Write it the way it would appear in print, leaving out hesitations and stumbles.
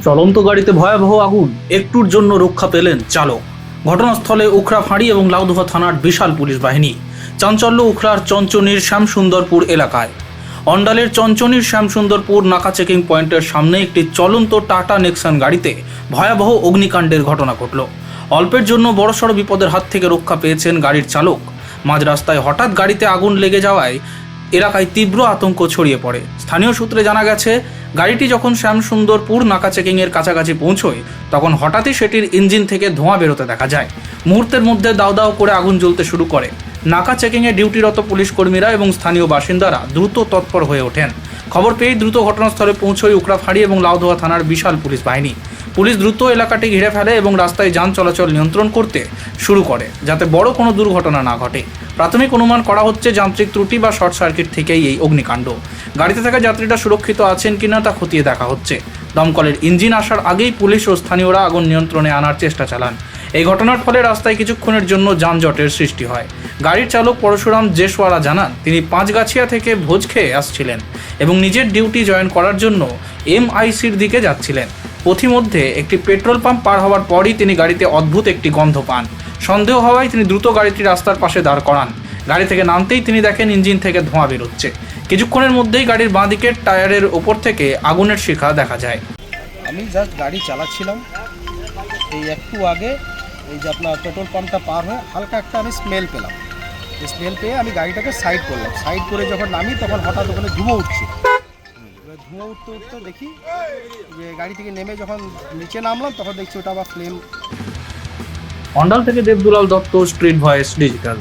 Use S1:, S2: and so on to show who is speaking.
S1: চলন্ত গাড়িতে ভয়াবহ আগুন, একটুর জন্য রক্ষা পেলেন চালক। ঘটনাস্থলে উখড়া ফাঁড়ি এবং লাউদুয়া থানার বিশাল পুলিশ বাহিনী। চাঞ্চল্য উখড়ার চঞ্চনীর শ্যামসুন্দরপুর এলাকায়। অন্ডালের চঞ্চনীর শ্যামসুন্দরপুর নাকা চেকিং পয়েন্টের সামনে একটি চলন্ত টাটা নেক্সন গাড়িতে ভয়াবহ অগ্নিকাণ্ডের ঘটনা ঘটল। অল্পের জন্য বড়সড় বিপদের হাত থেকে রক্ষা পেয়েছেন গাড়ির চালক। মাঝ রাস্তায় হঠাৎ গাড়িতে আগুন লেগে যাওয়ায় এলাকায় তীব্র আতঙ্ক ছড়িয়ে পড়ে। স্থানীয় সূত্রে জানা গেছে, গাড়িটি যখন শ্যামসুন্দরপুর নাকা চেকিংয়ের কাছাকাছি পৌঁছয় তখন হঠাৎই সেটির ইঞ্জিন থেকে ধোঁয়া বেরোতে দেখা যায়। মুহূর্তের মধ্যে দাউ দাউ করে আগুন জ্বলতে শুরু করে। নাকা চেকিংয়ে ডিউটিরত পুলিশ কর্মীরা এবং স্থানীয় বাসিন্দারা দ্রুত তৎপর হয়ে ওঠেন। খবর পেয়েই দ্রুত ঘটনাস্থলে পৌঁছয় উখড়া ফাঁড়ি এবং লাউদুয়া থানার বিশাল পুলিশ বাহিনী। পুলিশ দ্রুত এলাকাটি ঘিরে ফেলে এবং রাস্তায় যান চলাচল নিয়ন্ত্রণ করতে শুরু করে, যাতে বড় কোনো দুর্ঘটনা না ঘটে। প্রাথমিক অনুমান করা হচ্ছে যান্ত্রিক ত্রুটি বা শর্ট সার্কিট থেকেই এই অগ্নিকাণ্ড। গাড়িতে থাকা যাত্রীরা সুরক্ষিত আছেন কিনা তা খতিয়ে দেখা হচ্ছে। দমকলের ইঞ্জিন আসার আগেই পুলিশ ও স্থানীয়রা আগুন নিয়ন্ত্রণে আনার চেষ্টা চালান। এই ঘটনার ফলে রাস্তায় কিছুক্ষণের জন্য যানজটের সৃষ্টি হয়। গাড়ির চালক পরশুরাম জেসওয়ালা জানান, তিনি পাঁচগাছিয়া থেকে ভোজ খেয়ে আসছিলেন এবং নিজের ডিউটি জয়েন করার জন্য এমআইসির দিকে যাচ্ছিলেন। পথিমধ্যে একটি পেট্রোল পাম্প পার হওয়ার পরই তিনি গাড়িতে অদ্ভুত একটি গন্ধ পান। সন্দেহ হওয়ায় তিনি দ্রুত গাড়িটি রাস্তার পাশে দাঁড় করান। গাড়ি থেকে নামতেই তিনি দেখেন ইঞ্জিন থেকে ধোঁয়া বেরোচ্ছে। কিছুক্ষণের মধ্যেই গাড়ির বাঁ দিকের টায়ারের ওপর থেকে আগুনের শিখা দেখা যায়।
S2: আমি জাস্ট গাড়ি চালাচ্ছিলাম, এই একটু আগে এই যে আপনার পেট্রোল পাম্পটা পার হয়ে হালকা একটা আমি স্মেল পেলাম। এই স্মেল পেয়ে আমি গাড়িটাকে সাইড করলাম। সাইড করে যখন নামি তখন হঠাৎ ওখানে ধুঁয়ো উঠছে। এবার ধুঁয়ো উঠতে উঠতে দেখি যে গাড়ি থেকে নেমে যখন নিচে নামলাম তখন দেখছি ওটা আবার ফ্লেম।
S1: অন্ডাল থেকে Debdulal Dutta, street voice digital.